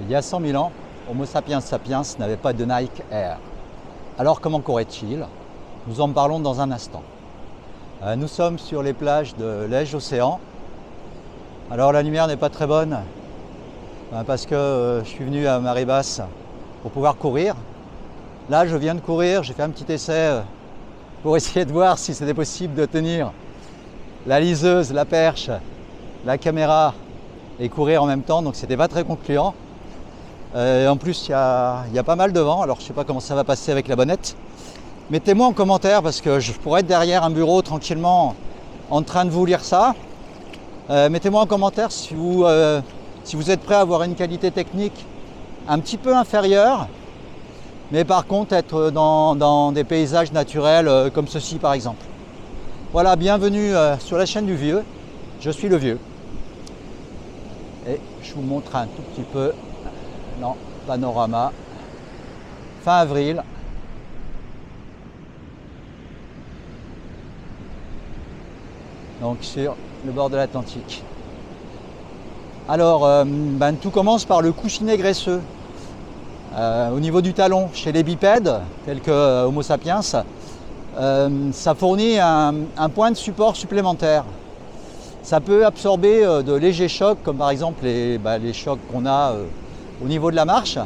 Il y a 100 000 ans, Homo sapiens sapiens n'avait pas de Nike Air. Alors comment courait-il? Nous en parlons dans un instant. Nous sommes sur les plages de l'Ège-Océan. Alors la lumière n'est pas très bonne parce que je suis venu à marée basse pour pouvoir courir. Là je viens de courir, j'ai fait un petit essai pour essayer de voir si c'était possible de tenir la liseuse, la perche, la caméra et courir en même temps, donc c'était pas très concluant. En plus il y a pas mal de vent, alors je sais pas comment ça va passer avec la bonnette. Mettez-moi en commentaire parce que je pourrais être derrière un bureau tranquillement en train de vous lire ça. Mettez-moi en commentaire si vous êtes prêt à avoir une qualité technique un petit peu inférieure, mais par contre être dans des paysages naturels comme ceci par exemple. Voilà, bienvenue sur la chaîne du Vieux, je suis le Vieux. Et je vous montre un tout petit peu, non, panorama, fin avril. Donc sur le bord de l'Atlantique. Alors, tout commence par le coussinet graisseux. Au niveau du talon, chez les bipèdes, tels que Homo sapiens, ça fournit un point de support supplémentaire. Ça peut absorber de légers chocs, comme par exemple les chocs qu'on a au niveau de la marche.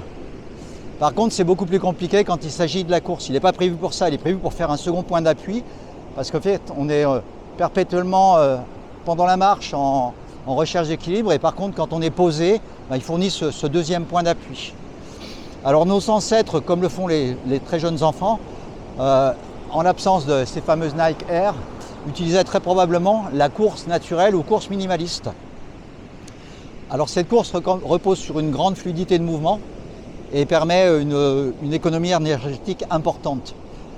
Par contre, c'est beaucoup plus compliqué quand il s'agit de la course. Il n'est pas prévu pour ça, il est prévu pour faire un second point d'appui, parce qu'en fait, on est perpétuellement pendant la marche en recherche d'équilibre, et par contre, quand on est posé, il fournit ce deuxième point d'appui. Alors, nos ancêtres, comme le font les très jeunes enfants, en l'absence de ces fameuses Nike Air, utilisaient très probablement la course naturelle ou course minimaliste. Alors cette course repose sur une grande fluidité de mouvement et permet une économie énergétique importante.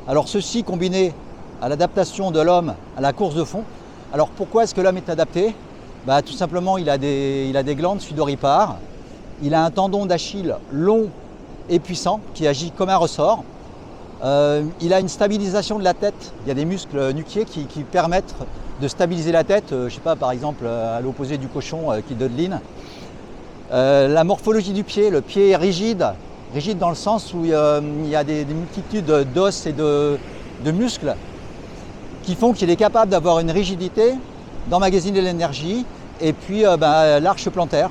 Alors ceci combiné à l'adaptation de l'homme à la course de fond. Alors pourquoi est-ce que l'homme est adapté? Tout simplement il a des glandes sudoripares, il a un tendon d'Achille long et puissant qui agit comme un ressort. Il a une stabilisation de la tête, il y a des muscles nuquiers qui permettent de stabiliser la tête, je sais pas, par exemple à l'opposé du cochon qui dodeline. La morphologie du pied, le pied est rigide dans le sens où il y a des multitudes d'os et de muscles qui font qu'il est capable d'avoir une rigidité, d'emmagasiner l'énergie, et puis l'arche plantaire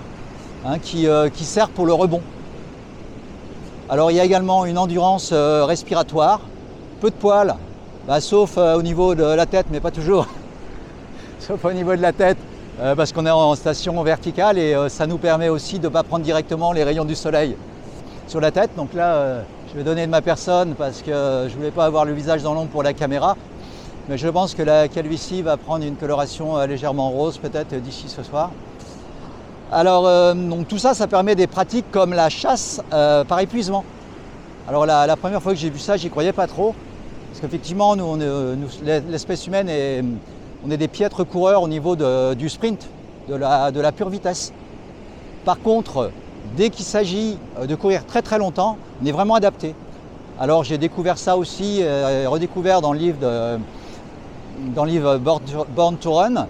qui sert pour le rebond. Alors il y a également une endurance respiratoire, peu de poils, sauf au niveau de la tête, mais pas toujours, sauf au niveau de la tête, parce qu'on est en station verticale et ça nous permet aussi de ne pas prendre directement les rayons du soleil sur la tête. Donc là, je vais donner de ma personne parce que je ne voulais pas avoir le visage dans l'ombre pour la caméra, mais je pense que la calvitie va prendre une coloration légèrement rose peut-être d'ici ce soir. Alors, donc tout ça, ça permet des pratiques comme la chasse par épuisement. Alors la première fois que j'ai vu ça, j'y croyais pas trop, parce qu'effectivement, nous l'espèce humaine, on est des piètres coureurs au niveau du sprint, de la pure vitesse. Par contre, dès qu'il s'agit de courir très très longtemps, on est vraiment adapté. Alors j'ai découvert ça aussi, redécouvert dans le livre Born to Run,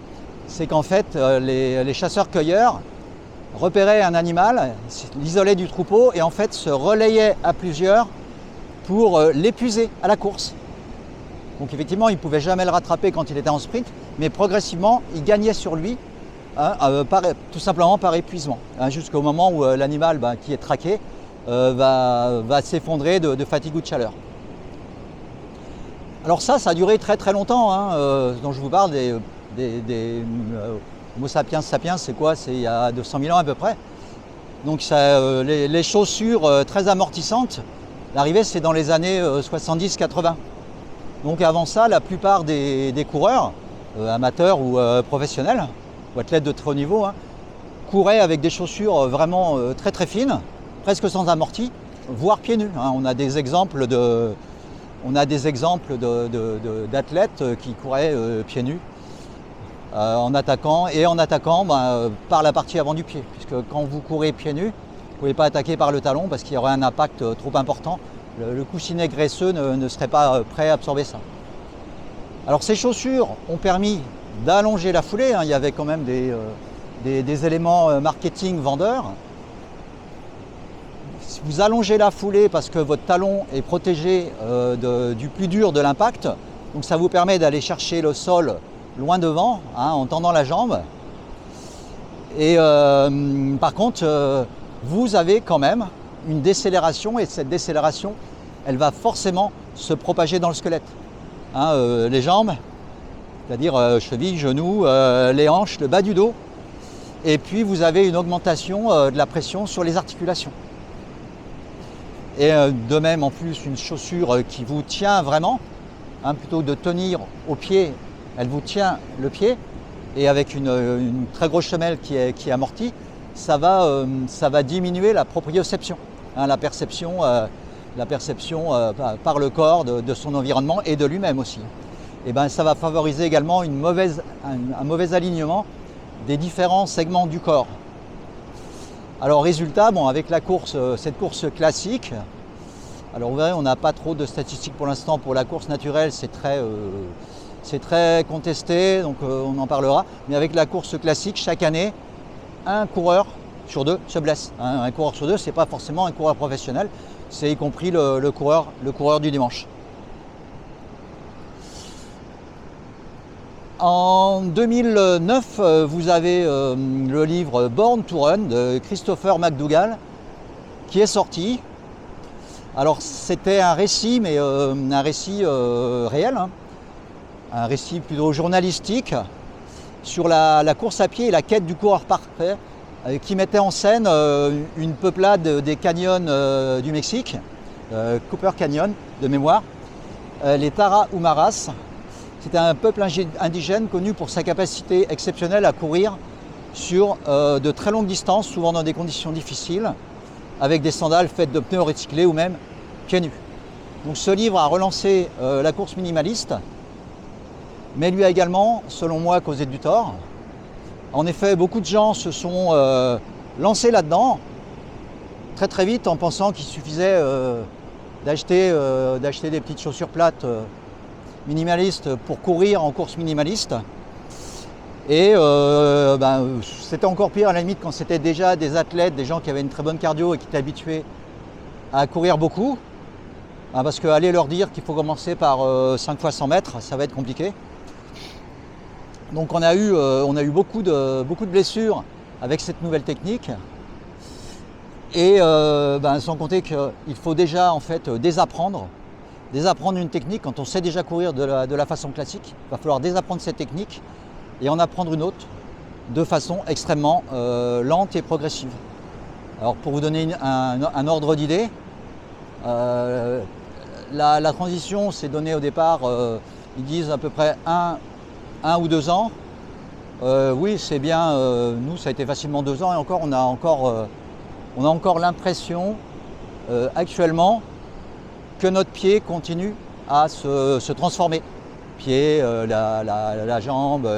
c'est qu'en fait, les chasseurs-cueilleurs repéraient un animal, l'isolaient du troupeau et en fait se relayaient à plusieurs pour l'épuiser à la course. Donc effectivement, ils ne pouvaient jamais le rattraper quand il était en sprint, mais progressivement, ils gagnaient sur lui, tout simplement par épuisement, jusqu'au moment où l'animal qui est traqué va s'effondrer de fatigue ou de chaleur. Alors ça a duré très très longtemps, dont je vous parle des Homo sapiens sapiens, c'est quoi? C'est il y a 200 000 ans à peu près. Donc les chaussures très amortissantes, l'arrivée c'est dans les années 70-80. Donc avant ça, la plupart des coureurs, amateurs ou professionnels, ou athlètes de très haut niveau, couraient avec des chaussures vraiment très très fines, presque sans amorti, voire pieds nus. On a des exemples d'athlètes qui couraient pieds nus. En attaquant par la partie avant du pied, puisque quand vous courez pieds nus, vous ne pouvez pas attaquer par le talon parce qu'il y aurait un impact trop important. Le coussinet graisseux ne serait pas prêt à absorber ça. Alors ces chaussures ont permis d'allonger la foulée, il y avait quand même des éléments marketing vendeurs. Si vous allongez la foulée parce que votre talon est protégé du plus dur de l'impact, donc ça vous permet d'aller chercher le sol loin devant, hein, en tendant la jambe. Et par contre, vous avez quand même une décélération, et cette décélération, elle va forcément se propager dans le squelette. Hein, les jambes, c'est-à-dire chevilles, genoux, les hanches, le bas du dos. Et puis vous avez une augmentation de la pression sur les articulations. Et de même en plus une chaussure qui vous tient vraiment, hein, plutôt que de tenir au pied, elle vous tient le pied. Et avec une très grosse semelle qui est amortie, ça va diminuer la proprioception, hein, la perception par le corps de son environnement et de lui-même aussi. Et ben, ça va favoriser également un mauvais alignement des différents segments du corps. Alors résultat, bon, avec cette course classique, alors vous verrez, on n'a pas trop de statistiques pour l'instant pour la course naturelle, c'est très contesté, donc on en parlera. Mais avec la course classique, chaque année, un coureur sur deux se blesse. Un coureur sur deux, c'est pas forcément un coureur professionnel, c'est y compris le coureur du dimanche. En 2009, vous avez le livre Born to Run de Christopher McDougall qui est sorti. Alors c'était un récit, mais un récit réel, hein, un récit plutôt journalistique sur la course à pied et la quête du coureur parfait, qui mettait en scène une peuplade des canyons du Mexique, Cooper Canyon de mémoire, les Tarahumaras. C'était un peuple indigène connu pour sa capacité exceptionnelle à courir sur de très longues distances, souvent dans des conditions difficiles, avec des sandales faites de pneus recyclés ou même pieds nus. Donc ce livre a relancé la course minimaliste, mais lui a également, selon moi, causé du tort. En effet, beaucoup de gens se sont lancés là-dedans très très vite en pensant qu'il suffisait d'acheter des petites chaussures plates minimaliste pour courir en course minimaliste. Et c'était encore pire à la limite quand c'était déjà des athlètes, des gens qui avaient une très bonne cardio et qui étaient habitués à courir beaucoup. Parce qu'aller leur dire qu'il faut commencer par 5 fois 100 mètres, ça va être compliqué. Donc on a eu beaucoup de blessures avec cette nouvelle technique. Et sans compter qu'il faut déjà en fait désapprendre une technique. Quand on sait déjà courir de la façon classique, il va falloir désapprendre cette technique et en apprendre une autre de façon extrêmement lente et progressive. Alors pour vous donner un ordre d'idée, la transition s'est donnée au départ, ils disent à peu près 1 ou 2 ans. Oui, c'est bien, nous ça a été facilement 2 ans et encore on a encore l'impression actuellement que notre pied continue à se transformer. Pied, la jambe,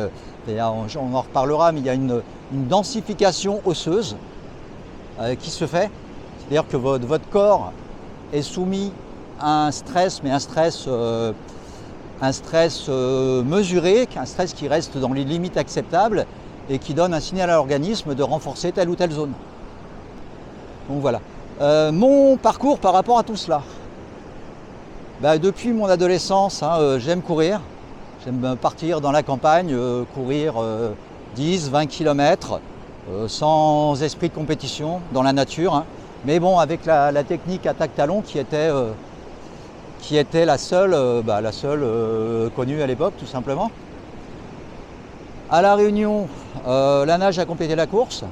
on en reparlera, mais il y a une densification osseuse qui se fait. C'est-à-dire que votre corps est soumis à un stress, mais un stress mesuré, un stress qui reste dans les limites acceptables et qui donne un signal à l'organisme de renforcer telle ou telle zone. Donc voilà. Mon parcours par rapport à tout cela. Depuis mon adolescence, j'aime courir. J'aime partir dans la campagne, courir 10, 20 km sans esprit de compétition dans la nature. Hein. Mais bon, avec la technique attaque-talon qui était la seule connue à l'époque, tout simplement. À La Réunion, la nage a complété la course,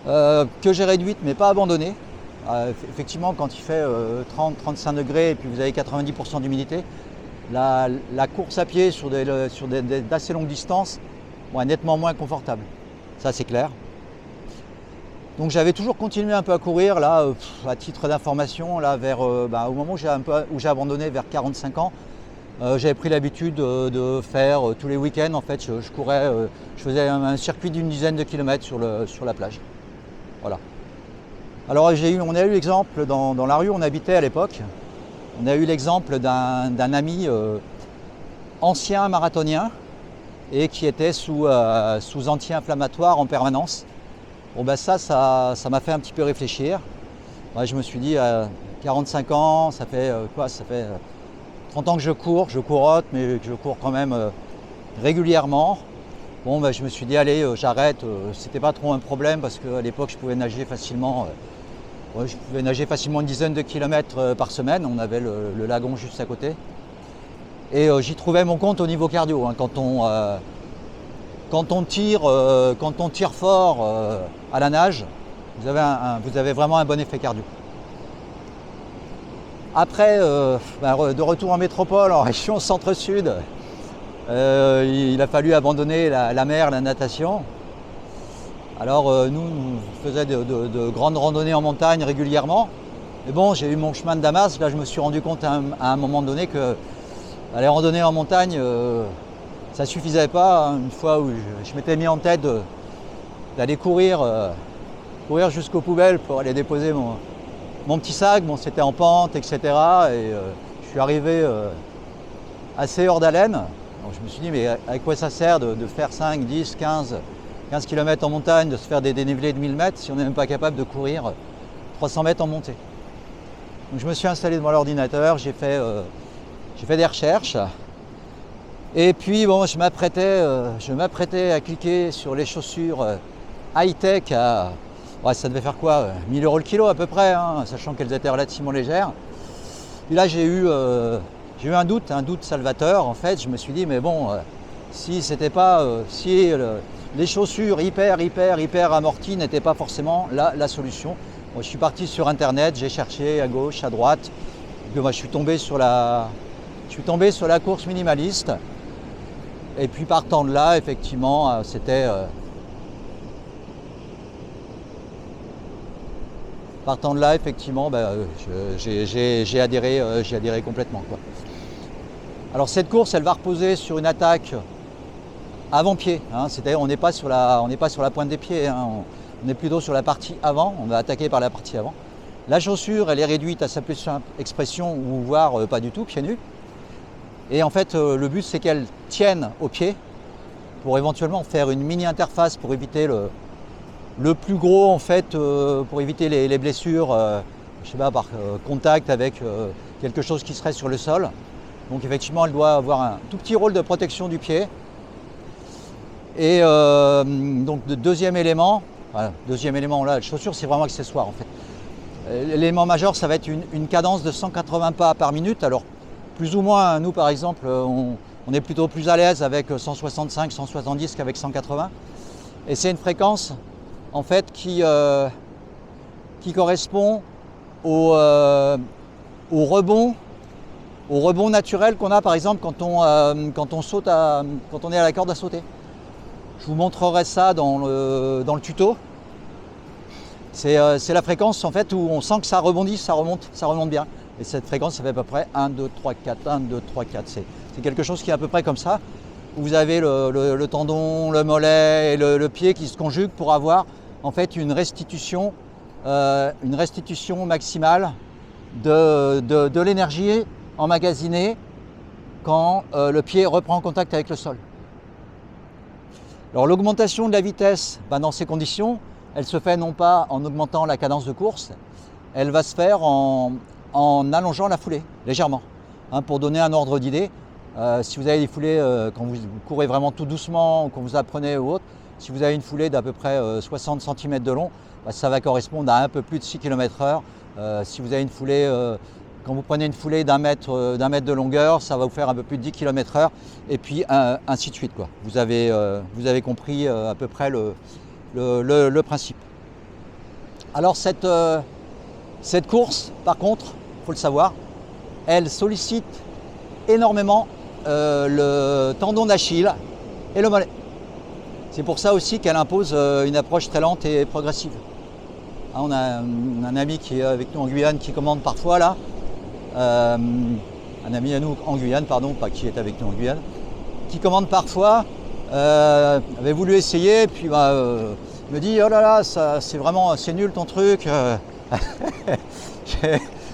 que j'ai réduite mais pas abandonnée. Effectivement, quand il fait 30-35 degrés et puis vous avez 90% d'humidité, la course à pied sur d'assez longues distances est nettement moins confortable. Ça, c'est clair. Donc j'avais toujours continué un peu à courir, là, à titre d'information, là, au moment où j'ai abandonné, vers 45 ans, j'avais pris l'habitude de faire tous les week-ends, en fait, je courais, je faisais un circuit d'une dizaine de kilomètres sur la plage. Voilà. Alors on a eu l'exemple dans la rue où on habitait à l'époque, on a eu l'exemple d'un ami ancien marathonien et qui était sous anti-inflammatoire en permanence. Bon ben ça m'a fait un petit peu réfléchir. Moi, je me suis dit, à 45 ans, ça fait quoi? Ça fait 30 ans que je courotte, mais que je cours quand même régulièrement. Bon, ben, je me suis dit, allez, j'arrête. C'était pas trop un problème parce qu'à l'époque, je pouvais nager facilement. Je pouvais nager facilement une dizaine de kilomètres par semaine. On avait le lagon juste à côté. Et j'y trouvais mon compte au niveau cardio. Hein. Quand on tire fort à la nage, vous avez vraiment un bon effet cardio. Après, de retour en métropole, en région centre-sud, il a fallu abandonner la mer, la natation. Alors nous, on faisait de grandes randonnées en montagne régulièrement. Mais bon, j'ai eu mon chemin de Damas. Là, je me suis rendu compte à un moment donné que les randonnées en montagne, ça ne suffisait pas. Une fois où je m'étais mis en tête d'aller courir jusqu'aux poubelles pour aller déposer mon petit sac. Bon, c'était en pente, etc. Et je suis arrivé assez hors d'haleine. Donc, je me suis dit, mais à quoi ça sert de faire 5, 10, 15 km en montagne, de se faire des dénivelés de 1000 mètres si on n'est même pas capable de courir 300 mètres en montée. Donc, je me suis installé devant l'ordinateur, j'ai fait des recherches. Et puis bon, je m'apprêtais à cliquer sur les chaussures high-tech ouais, ça devait faire quoi, 1000 € le kilo à peu près, hein, sachant qu'elles étaient relativement légères. Et là j'ai eu un doute salvateur en fait. Je me suis dit mais bon, si les chaussures hyper amorties n'étaient pas forcément la solution. Moi, je suis parti sur internet, j'ai cherché à gauche, à droite. Et puis, moi, je suis tombé sur la course minimaliste. Et puis partant de là, effectivement, c'était j'ai adhéré complètement, quoi. Alors cette course, elle va reposer sur une attaque avant-pied, hein, c'est-à-dire on n'est pas sur la pointe des pieds, hein, on est plutôt sur la partie avant, on va attaquer par la partie avant. La chaussure, elle est réduite à sa plus simple expression, ou voire pas du tout, pieds nus. Et en fait, le but, c'est qu'elle tienne au pied pour éventuellement faire une mini interface pour éviter le plus gros, en fait, pour éviter les blessures, je sais pas, par contact avec quelque chose qui serait sur le sol. Donc effectivement, elle doit avoir un tout petit rôle de protection du pied. Et donc, deuxième élément, là, la chaussure, c'est vraiment accessoire, en fait. L'élément majeur, ça va être une cadence de 180 pas par minute. Alors, plus ou moins, nous par exemple, on est plutôt plus à l'aise avec 165, 170 qu'avec 180. Et c'est une fréquence en fait qui correspond au rebond naturel qu'on a par exemple quand on est à la corde à sauter. Je vous montrerai ça dans le tuto. C'est la fréquence en fait où on sent que ça rebondit, ça remonte bien. Et cette fréquence, ça fait à peu près 1, 2, 3, 4, 1, 2, 3, 4. C'est quelque chose qui est à peu près comme ça, où vous avez le tendon, le mollet et le pied qui se conjuguent pour avoir en fait une restitution maximale de l'énergie emmagasinée quand le pied reprend contact avec le sol. Alors l'augmentation de la vitesse, dans ces conditions, elle se fait non pas en augmentant la cadence de course, elle va se faire en allongeant la foulée légèrement. Hein, pour donner un ordre d'idée, si vous avez des foulées quand vous courez vraiment tout doucement, quand vous apprenez ou autre, si vous avez une foulée d'à peu près 60 cm de long, ça va correspondre à un peu plus de 6 km/h. Si vous avez une foulée, quand vous prenez une foulée d'un mètre de longueur, ça va vous faire un peu plus de 10 km/h et puis ainsi de suite, quoi. Vous avez compris à peu près le principe. Alors cette course, par contre, il faut le savoir, elle sollicite énormément le tendon d'Achille et le mollet. C'est pour ça aussi qu'elle impose une approche très lente et progressive. Hein, on a un ami qui est avec nous en Guyane qui commande parfois là. Un ami à nous en Guyane, pardon, pas qui est avec nous en Guyane, qui commande parfois, avait voulu essayer, puis me dit oh là là, c'est nul ton truc.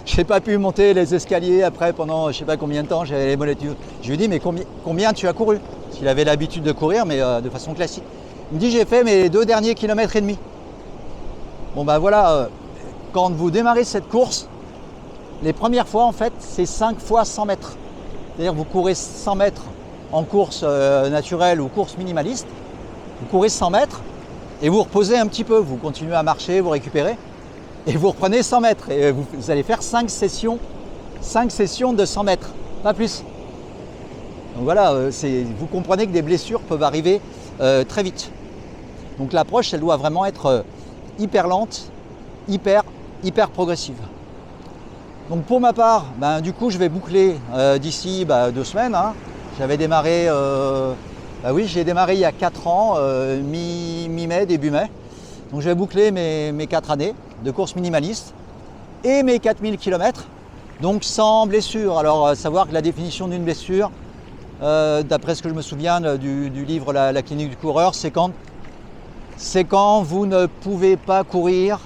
J'ai pas pu monter les escaliers après pendant je sais pas combien de temps, j'avais les mollets. Je lui dis mais combien tu as couru? Parce qu'il avait l'habitude de courir mais de façon classique. Il me dit j'ai fait mes 2 derniers kilomètres et demi. Bon ben voilà, quand vous démarrez cette course, les premières fois en fait c'est 5 fois 100 mètres. C'est-à-dire vous courez 100 mètres en course naturelle ou course minimaliste, vous courez 100 mètres et vous reposez un petit peu, vous continuez à marcher, vous récupérez et vous reprenez 100 mètres et vous allez faire 5 sessions de 100 mètres, pas plus. Donc voilà, vous comprenez que des blessures peuvent arriver très vite. Donc l'approche, elle doit vraiment être hyper lente, hyper progressive. Donc pour ma part, du coup, je vais boucler d'ici 2 semaines. Hein. J'avais démarré, j'ai démarré il y a 4 ans, mi-mai, début mai. Donc je vais boucler mes 4 années de course minimaliste et mes 4000 km, donc sans blessure. Alors savoir que la définition d'une blessure, d'après ce que je me souviens du livre La clinique du coureur, c'est quand vous ne pouvez pas courir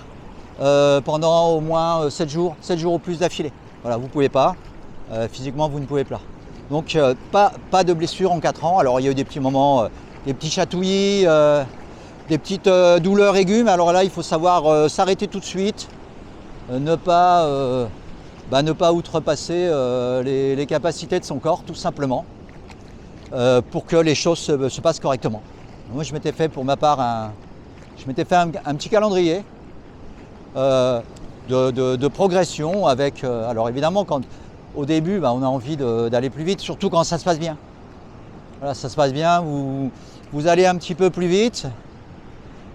pendant au moins 7 jours ou plus d'affilée. Voilà, vous ne pouvez pas, physiquement vous ne pouvez pas. Donc pas de blessure en 4 ans. Alors il y a eu des petits moments, des petits chatouillis, des petites douleurs aiguës, mais alors là il faut savoir s'arrêter tout de suite, ne pas outrepasser les capacités de son corps tout simplement, pour que les choses se passent correctement. Moi je m'étais fait pour ma part un petit calendrier de progression avec, alors évidemment au début on a envie d'aller plus vite, surtout quand ça se passe bien. Voilà, ça se passe bien, vous allez un petit peu plus vite,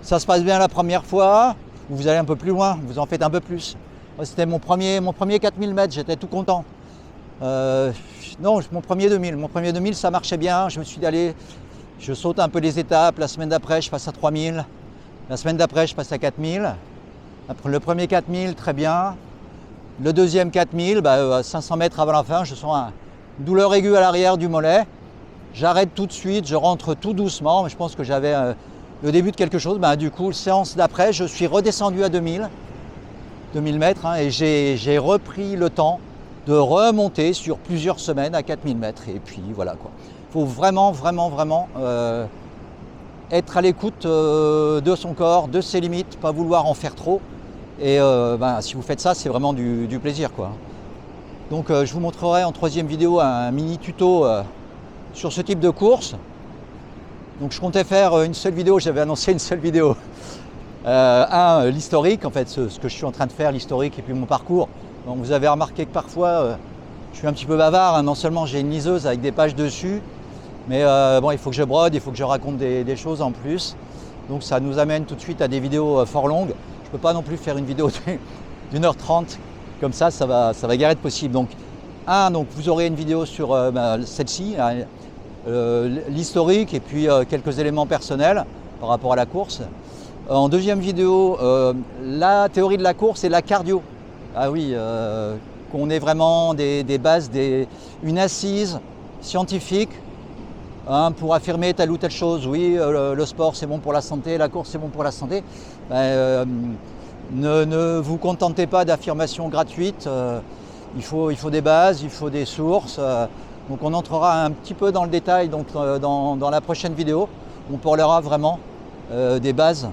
ça se passe bien la première fois, vous allez un peu plus loin, vous en faites un peu plus. C'était mon premier 4000 mètres, j'étais tout content. Non, mon premier 2000 ça marchait bien, je me suis dit allez, je saute un peu les étapes, la semaine d'après je passe à 3000, la semaine d'après je passe à 4000. Après le premier 4000, très bien. Le deuxième 4000, à 500 mètres avant la fin, je sens une douleur aiguë à l'arrière du mollet. J'arrête tout de suite, je rentre tout doucement, mais je pense que j'avais le début de quelque chose. Du coup, séance d'après, je suis redescendu à 2000 mètres et j'ai repris le temps de remonter sur plusieurs semaines à 4000 mètres. Et puis voilà quoi. Il faut vraiment être à l'écoute de son corps, de ses limites, pas vouloir en faire trop. Et si vous faites ça, c'est vraiment du plaisir quoi. Donc je vous montrerai en 3e vidéo un mini tuto sur ce type de course. Donc je comptais faire une seule vidéo, j'avais annoncé une seule vidéo. L'historique, en fait, ce que je suis en train de faire, l'historique et puis mon parcours. Donc vous avez remarqué que parfois je suis un petit peu bavard, hein. Non seulement j'ai une liseuse avec des pages dessus, mais il faut que je brode, il faut que je raconte des choses en plus. Donc ça nous amène tout de suite à des vidéos fort longues. Je ne peux pas non plus faire une vidéo d'1h30 comme ça va garer de possible. Donc vous aurez une vidéo sur celle-ci, l'historique et puis quelques éléments personnels par rapport à la course. En 2e vidéo, la théorie de la course et la cardio. Ah oui, qu'on ait vraiment des bases, une assise scientifique pour affirmer telle ou telle chose. Oui, le sport c'est bon pour la santé, la course c'est bon pour la santé. Ne vous contentez pas d'affirmations gratuites. Il faut des bases, il faut des sources. Donc on entrera un petit peu dans le détail dans la prochaine vidéo. On parlera vraiment des bases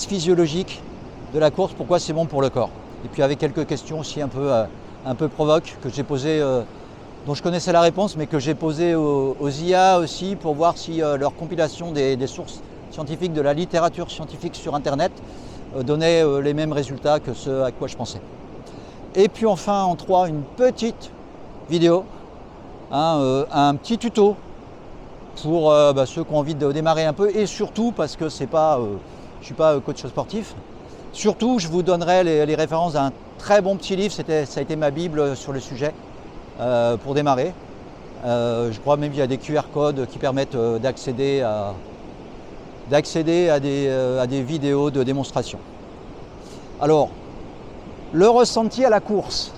physiologiques de la course, pourquoi c'est bon pour le corps. Et puis avec quelques questions aussi un peu provoques que j'ai posées, dont je connaissais la réponse, mais que j'ai posées aux IA aussi pour voir si leur compilation des sources scientifiques, de la littérature scientifique sur Internet donnait les mêmes résultats que ce à quoi je pensais. Et puis enfin en 3, une petite vidéo, un petit tuto pour ceux qui ont envie de démarrer un peu, et surtout parce que je ne suis pas coach sportif. Surtout, je vous donnerai les références d'un très bon petit livre, ça a été ma bible sur le sujet pour démarrer. Je crois même qu'il y a des QR codes qui permettent d'accéder à des vidéos de démonstration. Alors, le ressenti à la course.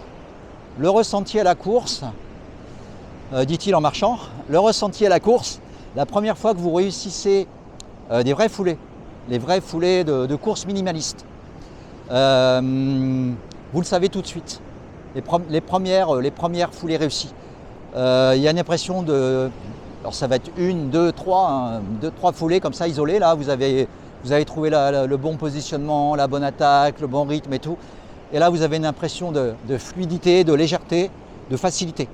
Dit-il en marchant, le ressenti à la course, la première fois que vous réussissez des vraies foulées, les vraies foulées de course minimaliste, vous le savez tout de suite, les premières foulées réussies. Il y a une impression alors ça va être 1, 2, 3 foulées comme ça isolées, là vous avez vous allez trouver le bon positionnement, la bonne attaque, le bon rythme et tout. Et là, vous avez une impression de fluidité, de légèreté, de facilité.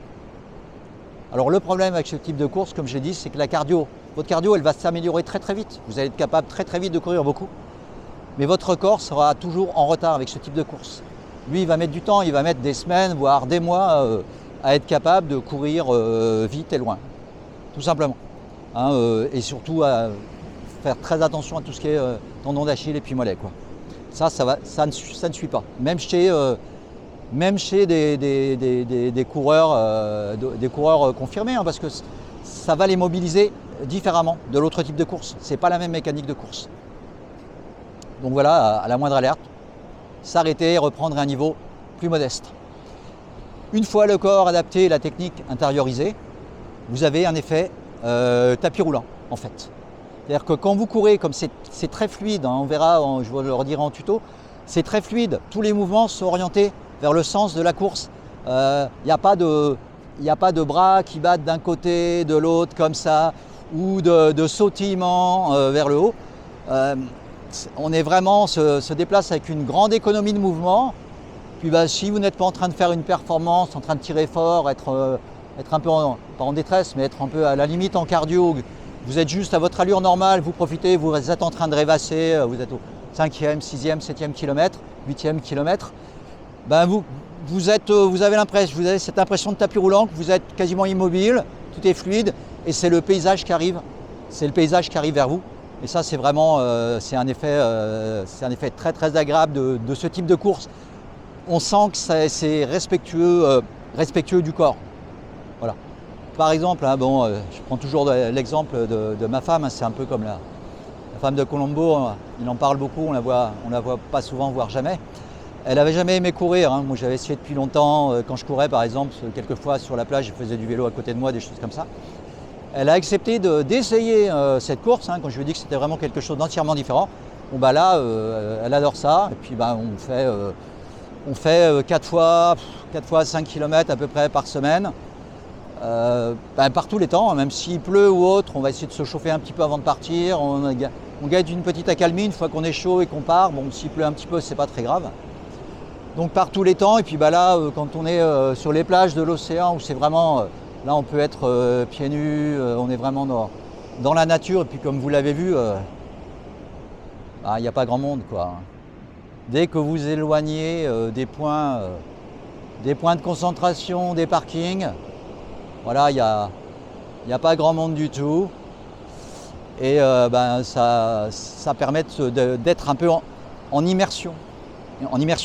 Alors le problème avec ce type de course, comme je l'ai dit, c'est que votre cardio, elle va s'améliorer très très vite. Vous allez être capable très très vite de courir beaucoup. Mais votre corps sera toujours en retard avec ce type de course. Lui, il va mettre du temps, il va mettre des semaines, voire des mois à être capable de courir vite et loin, tout simplement. Et surtout à faire très attention à tout ce qui est tendon d'Achille et puis mollet, quoi. Ça ne suit pas. Même chez des coureurs confirmés, parce que ça va les mobiliser différemment de l'autre type de course. Ce n'est pas la même mécanique de course. Donc voilà, à la moindre alerte, s'arrêter et reprendre un niveau plus modeste. Une fois le corps adapté et la technique intériorisée, vous avez un effet tapis roulant en fait. C'est-à-dire que quand vous courez, comme c'est très fluide, on verra, je vous le redirai en tuto, c'est très fluide, tous les mouvements sont orientés vers le sens de la course. Il n'y a pas de bras qui battent d'un côté, de l'autre comme ça, ou de sautillement vers le haut. On est vraiment se déplace avec une grande économie de mouvement. Puis si vous n'êtes pas en train de faire une performance, en train de tirer fort, être un peu pas en détresse, mais être un peu à la limite en cardio, vous êtes juste à votre allure normale, vous profitez, vous êtes en train de rêvasser, vous êtes au 5e, 6e, 7e kilomètre, 8e kilomètre, vous avez cette impression de tapis roulant, que vous êtes quasiment immobile, tout est fluide, et c'est le paysage qui arrive vers vous. Et ça, c'est vraiment c'est un effet très très agréable de ce type de course. On sent que c'est respectueux du corps. Voilà. Par exemple, je prends toujours l'exemple de ma femme, c'est un peu comme la femme de Colombo, il en parle beaucoup, on la voit pas souvent, voire jamais. Elle n'avait jamais aimé courir, moi j'avais essayé depuis longtemps, quand je courais par exemple, quelquefois sur la plage, je faisais du vélo à côté de moi, des choses comme ça. Elle a accepté d'essayer cette course, quand je lui ai dit que c'était vraiment quelque chose d'entièrement différent. Bon là, elle adore ça, et puis on fait 4 fois 5 km à peu près par semaine. Par tous les temps, même s'il pleut ou autre, on va essayer de se chauffer un petit peu avant de partir. On gagne une petite accalmie une fois qu'on est chaud et qu'on part. Bon, s'il pleut un petit peu, c'est pas très grave. Donc par tous les temps, et puis là, quand on est sur les plages de l'océan, où c'est vraiment, là on peut être pieds nus, on est vraiment dans la nature, et puis comme vous l'avez vu, il n'y a pas grand monde, quoi. Dès que vous éloignez des points de concentration, des parkings, voilà, il n'y a pas grand monde du tout. Et ça permet d'être un peu en immersion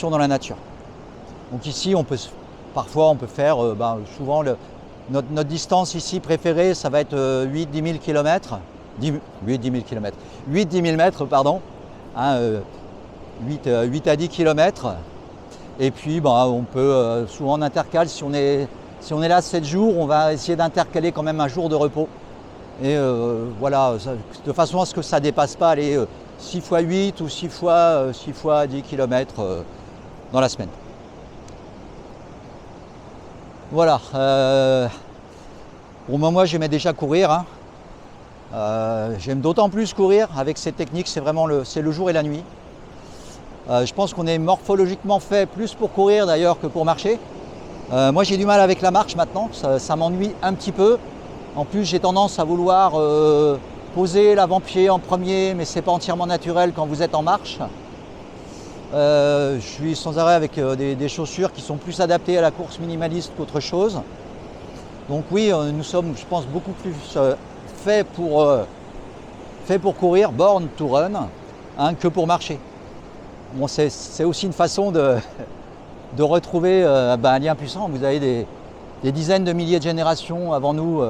dans la nature. Donc ici, parfois on peut faire, souvent notre distance ici préférée, ça va être 8-10 000 km. 8-10 000 mètres, pardon. 8 à 10 km. Et puis on peut souvent en intercale, si on est là 7 jours, on va essayer d'intercaler quand même un jour de repos. Et voilà, de façon à ce que ça ne dépasse pas les 6 x 8 ou 6 fois 10 km dans la semaine. Voilà. Pour moi, j'aimais déjà courir. J'aime d'autant plus courir avec cette technique, c'est le jour et la nuit. Je pense qu'on est morphologiquement fait plus pour courir d'ailleurs que pour marcher. Moi j'ai du mal avec la marche maintenant, ça m'ennuie un petit peu. En plus j'ai tendance à vouloir poser l'avant-pied en premier, mais c'est pas entièrement naturel quand vous êtes en marche. Je suis sans arrêt avec des chaussures qui sont plus adaptées à la course minimaliste qu'autre chose. Donc oui, nous sommes, je pense, beaucoup plus faits pour courir, born to run, que pour marcher. Bon, c'est aussi une façon de retrouver un lien puissant. Vous avez des dizaines de milliers de générations avant nous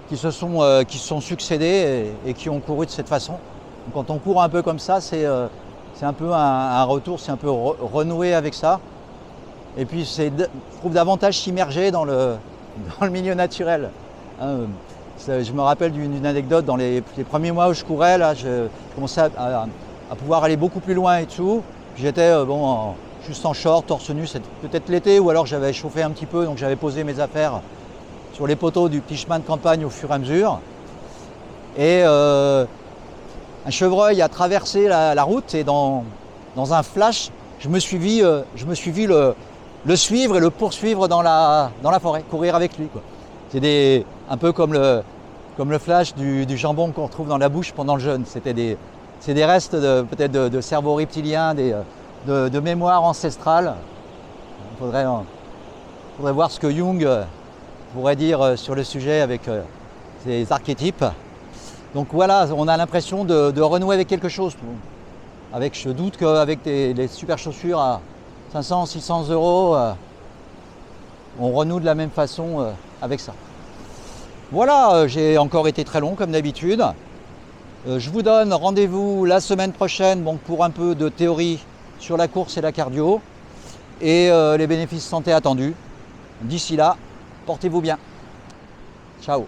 qui se sont succédées et qui ont couru de cette façon. Donc, quand on court un peu comme ça, c'est un peu un retour, c'est un peu renouer avec ça. Et puis je trouve davantage s'immerger dans le milieu naturel. Je me rappelle d'une anecdote, dans les premiers mois où je courais, là, je commençais à pouvoir aller beaucoup plus loin et tout. J'étais juste en short, torse nu, c'était peut-être l'été, ou alors j'avais chauffé un petit peu, donc j'avais posé mes affaires sur les poteaux du petit chemin de campagne au fur et à mesure. Et un chevreuil a traversé la route et dans un flash, je me suis vu le suivre et le poursuivre dans la forêt, courir avec lui, quoi. C'est un peu comme le flash du jambon qu'on retrouve dans la bouche pendant le jeûne. C'est des restes peut-être de cerveau reptilien, de mémoire ancestrale. Il faudrait voir ce que Jung pourrait dire sur le sujet avec ces archétypes. Donc voilà, on a l'impression de renouer avec quelque chose. Je doute qu'avec les super chaussures à 500, 600 euros, on renoue de la même façon avec ça. Voilà, j'ai encore été très long comme d'habitude. Je vous donne rendez-vous la semaine prochaine pour un peu de théorie sur la course et la cardio et les bénéfices santé attendus. D'ici là, portez-vous bien. Ciao.